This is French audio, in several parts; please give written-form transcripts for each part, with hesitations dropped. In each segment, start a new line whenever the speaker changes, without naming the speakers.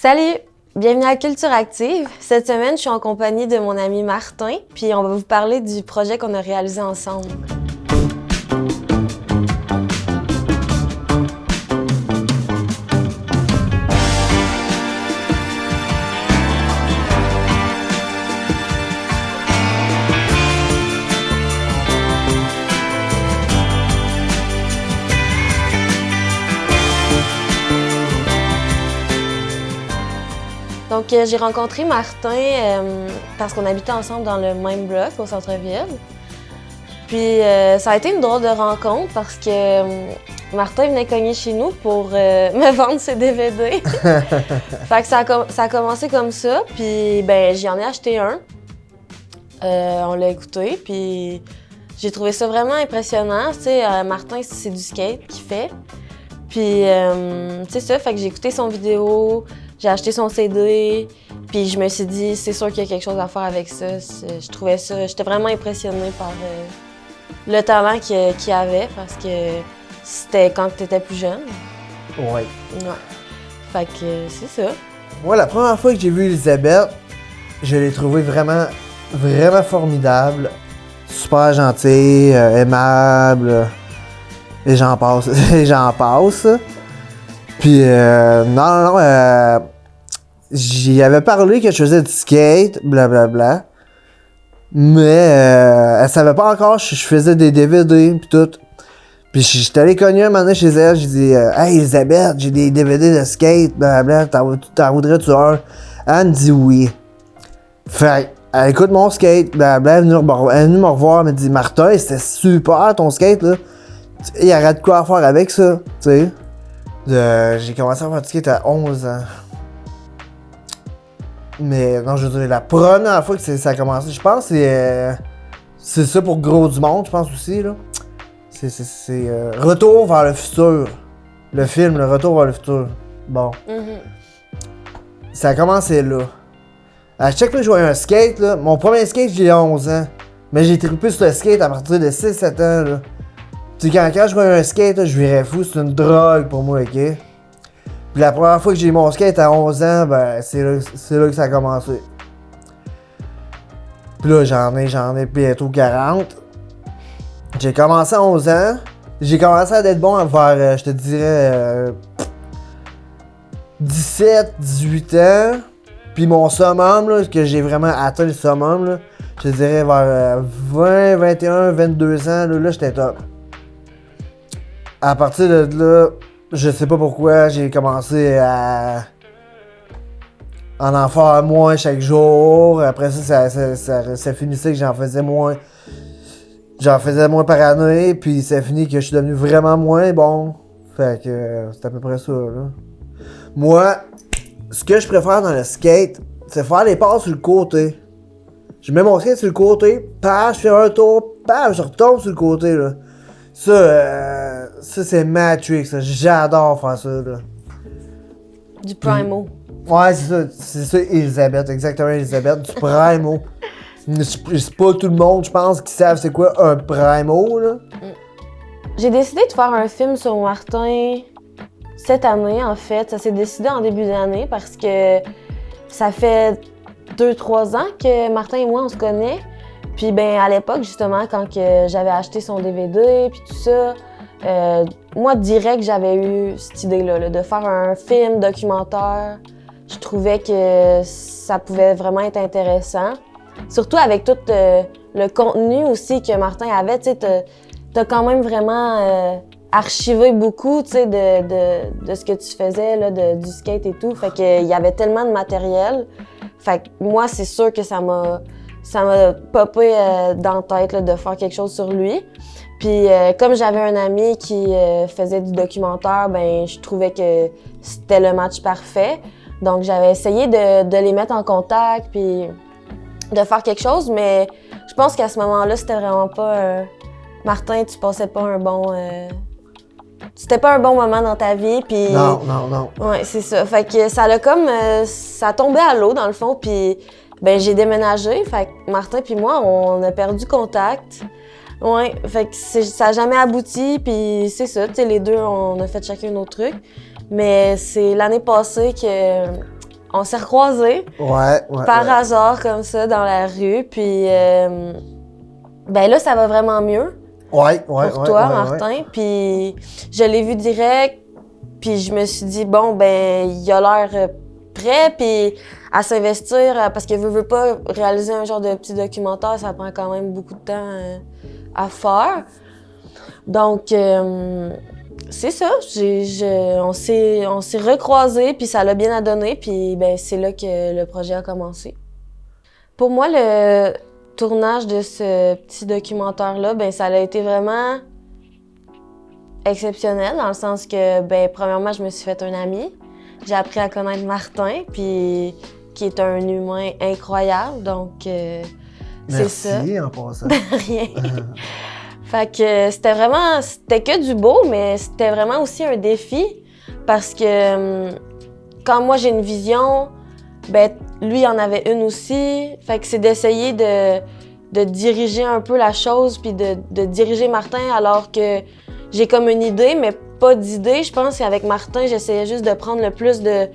Salut! Bienvenue à Culture Active. Cette semaine, je suis en compagnie de mon ami Martin, puis on va vous parler du projet qu'on a réalisé ensemble. Donc, j'ai rencontré Martin parce qu'on habitait ensemble dans le même bloc au centre-ville. Puis, ça a été une drôle de rencontre parce que Martin venait cogner chez nous pour me vendre ses DVD. Fait que ça a commencé comme ça, puis ben j'en ai acheté un. On l'a écouté, puis j'ai trouvé ça vraiment impressionnant. Tu sais, Martin, c'est du skate qu'il fait. Puis, c'est ça, fait que j'ai écouté son vidéo. J'ai acheté son CD, puis je me suis dit, c'est sûr qu'il y a quelque chose à faire avec ça. Je trouvais ça, j'étais vraiment impressionnée par le talent qu'il avait, parce que c'était quand tu étais plus jeune.
Ouais.
Ouais. Fait que c'est ça.
Moi, la première fois que j'ai vu Elisabeth, je l'ai trouvée vraiment formidable. Super gentille, aimable, et j'en passe, et j'en passe. Puis, j'y avais parlé que je faisais du skate, blablabla. Mais, elle savait pas encore que je faisais des DVD pis tout. Puis, j'étais allé cogner un moment donné chez elle, j'ai dit, hey Elisabeth, j'ai des DVD de skate, blablabla, t'en voudrais-tu un? Elle me dit oui. Fait, elle écoute mon skate, blablabla, elle est venue me revoir, elle me dit, Martin, c'était super ton skate, là. Il y aurait de quoi à faire avec ça, tu sais. J'ai commencé à faire du skate à 11 ans. Mais non, je veux dire, la première fois que ça a commencé, je pense que c'est ça pour Gros du Monde, je pense aussi, là. C'est Retour vers le futur. Le film, le Retour vers le futur. Bon. Ça a commencé là. À chaque fois que je voyais un skate, là, mon premier skate, j'ai 11 ans. Mais j'ai trippé sur le skate à partir de 6-7 ans, là. Tu sais, quand je voyais un skate, là, je virais fou, c'est une drogue pour moi, ok? Puis la première fois que j'ai eu mon skate à 11 ans, ben, c'est là que ça a commencé. Puis là, j'en ai bientôt 40. J'ai commencé à 11 ans. J'ai commencé à être bon vers, je te dirais, 17, 18 ans. Puis mon summum, là, que j'ai vraiment atteint le summum, là, je te dirais vers 20, 21, 22 ans, là j'étais top. À partir de là, je sais pas pourquoi, j'ai commencé à en faire moins chaque jour. Après ça finissait que j'en faisais moins. J'en faisais moins par année, puis ça finit que je suis devenu vraiment moins bon. Fait que c'est à peu près ça, là. Moi, ce que je préfère dans le skate, c'est faire les passes sur le côté. Je mets mon skate sur le côté, paf, je fais un tour, paf, je retombe sur le côté, là. Ça c'est Matrix, ça. J'adore faire ça, là.
Du Primo.
Ouais, c'est ça, Elisabeth, exactement, Elisabeth, du Primo. C'est pas tout le monde, je pense, qui savent c'est quoi un Primo, là.
J'ai décidé de faire un film sur Martin cette année, en fait. Ça s'est décidé en début d'année parce que ça fait 2-3 ans que Martin et moi, on se connaît. Puis ben à l'époque, justement, quand j'avais acheté son DVD puis tout ça, moi, direct, j'avais eu cette idée-là, là, de faire un film documentaire. Je trouvais que ça pouvait vraiment être intéressant. Surtout avec tout le contenu aussi que Martin avait. Tu sais, t'as quand même vraiment archivé beaucoup, tu sais, de ce que tu faisais, là, du skate et tout. Fait qu'il y avait tellement de matériel. Fait que moi, c'est sûr que ça m'a popé dans la tête, là, de faire quelque chose sur lui. Puis comme j'avais un ami qui faisait du documentaire, ben je trouvais que c'était le match parfait. Donc j'avais essayé de les mettre en contact puis de faire quelque chose, mais je pense qu'à ce moment-là, c'était vraiment pas Martin, tu passais pas un bon c'était pas un bon moment dans ta vie, puis
Non.
Ouais, c'est ça. Fait que ça l'a comme ça tombait à l'eau dans le fond, puis ben j'ai déménagé, fait que Martin puis moi, on a perdu contact. Ouais, fait que ça a jamais abouti, puis c'est ça, tu sais, les deux, on a fait chacun notre truc. Mais c'est l'année passée on s'est recroisés par hasard comme ça dans la rue. Puis ben là, ça va vraiment mieux pour toi, Martin. Puis je l'ai vu direct. Puis je me suis dit, bon, ben, il a l'air prêt, puis à s'investir, parce que veut pas réaliser un genre de petit documentaire, ça prend quand même beaucoup de temps à faire. Donc, c'est ça, on s'est recroisés, puis ça l'a bien à donner, puis ben, c'est là que le projet a commencé. Pour moi, le tournage de ce petit documentaire-là, ben, ça a été vraiment exceptionnel, dans le sens que, ben, premièrement, je me suis fait un ami. J'ai appris à connaître Martin, puis qui est un humain incroyable, donc c'est ça.
Merci en passant.
Rien. Fait que c'était que du beau, mais c'était vraiment aussi un défi, parce que quand moi j'ai une vision, ben lui en avait une aussi. Fait que c'est d'essayer de diriger un peu la chose, puis de diriger Martin, alors que j'ai comme une idée, mais pas d'idée. Je pense qu'avec Martin, j'essayais juste de prendre le plus de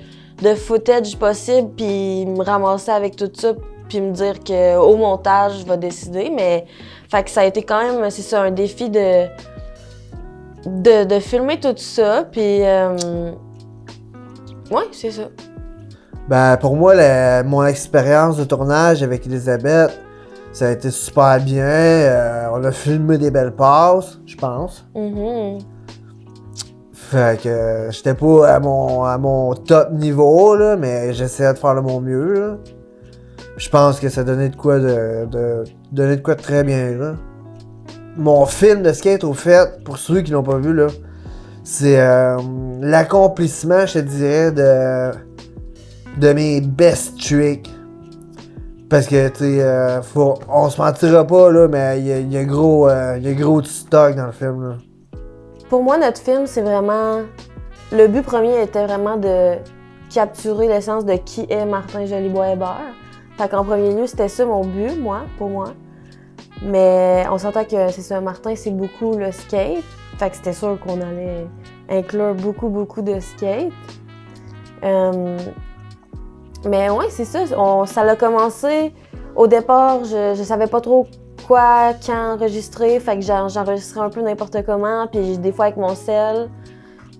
footage possible, puis me ramasser avec tout ça, puis me dire qu'au montage, je vais décider. Mais fait que ça a été quand même, c'est ça, un défi de filmer tout ça. Puis ouais, c'est ça.
Ben, pour moi, mon expérience de tournage avec Elisabeth, ça a été super bien. On a filmé des belles passes, je pense. Fait que j'étais pas à mon top niveau, là, mais j'essayais de faire de mon mieux. Là. Je pense que ça donnait de quoi de très bien. Là. Mon film de skate, au fait, pour ceux qui l'ont pas vu, là, c'est l'accomplissement, je te dirais, de mes best tricks. Parce que, tu sais, on se mentira pas, là, mais il y a gros de stock dans le film, là.
Pour moi, notre film, c'est vraiment... Le but premier était vraiment de capturer l'essence de qui est Martin Jolibois-Hébert. Fait qu'en premier lieu, c'était ça mon but, pour moi. Mais on s'entend que, c'est ça, Martin, c'est beaucoup le skate. Fait que c'était sûr qu'on allait inclure beaucoup de skate. Mais ouais, c'est ça. Ça a commencé. Au départ, je savais pas trop quoi, quand enregistrer. Fait que j'enregistrais un peu n'importe comment, puis des fois avec mon cell.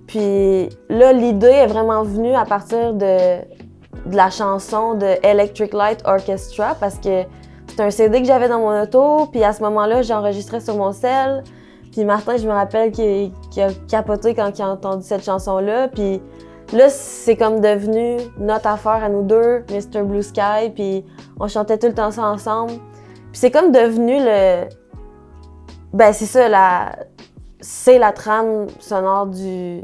Puis là, l'idée est vraiment venue à partir de la chanson de Electric Light Orchestra, parce que c'est un CD que j'avais dans mon auto, puis à ce moment-là, j'enregistrais sur mon cell. Puis Martin, je me rappelle qu'il a capoté quand il a entendu cette chanson-là. Puis là, c'est comme devenu notre affaire à nous deux, Mr. Blue Sky, puis on chantait tout le temps ça ensemble. Puis c'est comme devenu Ben c'est ça, c'est la trame sonore du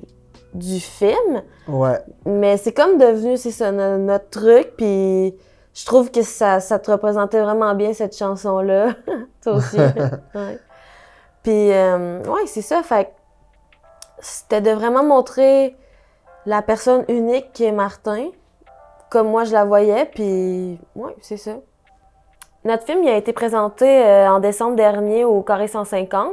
film.
Ouais.
Mais c'est comme devenu, c'est ça, notre truc, puis je trouve que ça te représentait vraiment bien, cette chanson-là. Toi aussi. Ouais. Puis, ouais, c'est ça, fait que c'était de vraiment montrer la personne unique qui est Martin, comme moi je la voyais, puis ouais, c'est ça. Notre film il a été présenté en décembre dernier au Carré 150,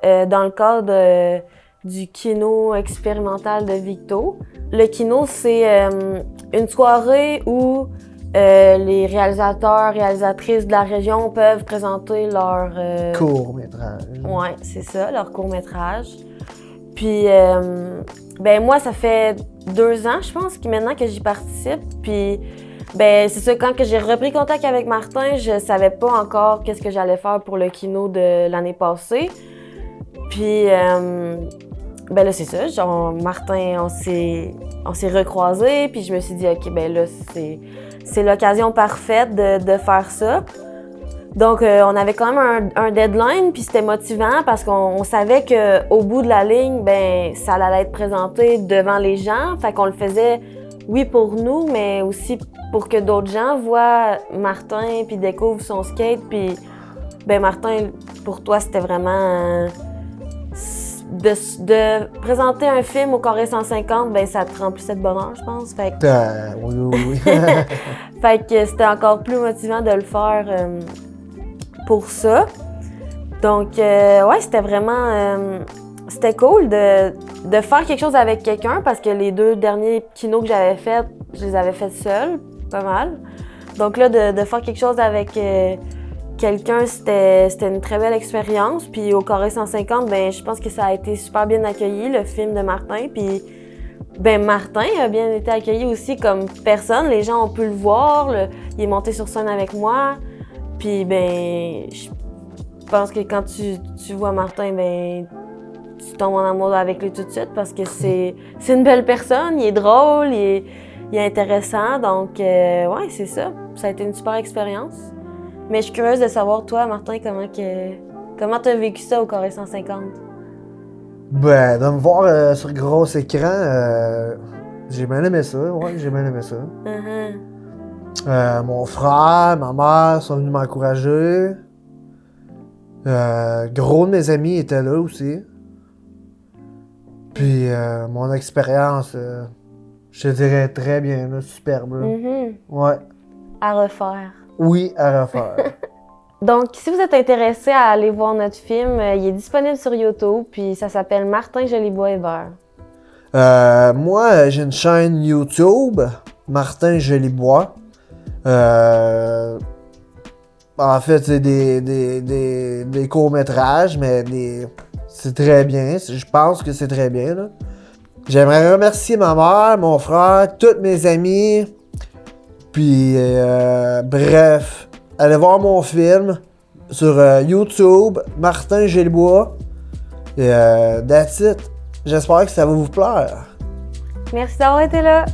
dans le cadre du Kino expérimental de Victo. Le Kino, c'est une soirée où les réalisateurs, réalisatrices de la région peuvent présenter leur...
court-métrage.
Ouais, c'est ça, leur court-métrage. Puis, ben moi, ça fait 2 ans, je pense, maintenant que j'y participe. Puis, ben c'est ça, quand que j'ai repris contact avec Martin, je savais pas encore qu'est-ce que j'allais faire pour le Kino de l'année passée. Puis, ben là, c'est ça, genre, Martin, on s'est recroisés, puis je me suis dit, OK, ben là, c'est l'occasion parfaite de faire ça. Donc, on avait quand même un deadline, puis c'était motivant parce qu'on savait qu'au bout de la ligne, ben ça allait être présenté devant les gens. Fait qu'on le faisait, oui, pour nous, mais aussi pour que d'autres gens voient Martin, puis découvrent son skate. Puis, ben Martin, pour toi, c'était vraiment... De présenter un film au Carré 150, ben ça te remplissait de bonheur, je pense. Fait que...
Oui.
Fait que c'était encore plus motivant de le faire pour ça. Donc, ouais, c'était vraiment c'était cool de faire quelque chose avec quelqu'un parce que les 2 derniers kinos que j'avais faits, je les avais faits seule, pas mal. Donc là, de faire quelque chose avec quelqu'un, c'était une très belle expérience. Puis au Carré 150, ben je pense que ça a été super bien accueilli, le film de Martin. Puis ben Martin a bien été accueilli aussi comme personne. Les gens ont pu le voir, il est monté sur scène avec moi. Puis ben je pense que quand tu vois Martin, ben tu tombes en amour avec lui tout de suite parce que c'est une belle personne, il est drôle, il est intéressant. Donc ouais, c'est ça. Ça a été une super expérience. Mais je suis curieuse de savoir, toi, Martin, comment t'as vécu ça au Carré 150?
Ben, de me voir sur gros écran, j'ai bien aimé ça, ouais, j'ai bien aimé ça. Mon frère, ma mère sont venus m'encourager. Gros de mes amis étaient là aussi. Puis mon expérience, je te dirais très bien, là, superbe. Là. Ouais.
À refaire.
Oui, à refaire.
Donc, si vous êtes intéressé à aller voir notre film, il est disponible sur YouTube, puis ça s'appelle Martin Jolibois-Hébert.
Moi, j'ai une chaîne YouTube, Martin Jolibois. En fait, c'est des courts-métrages, mais c'est très bien. Je pense que c'est très bien. Là. J'aimerais remercier ma mère, mon frère, tous mes amis. Puis, bref, allez voir mon film sur YouTube, Martin Jolibois. Et that's it. J'espère que ça va vous plaire.
Merci d'avoir été là.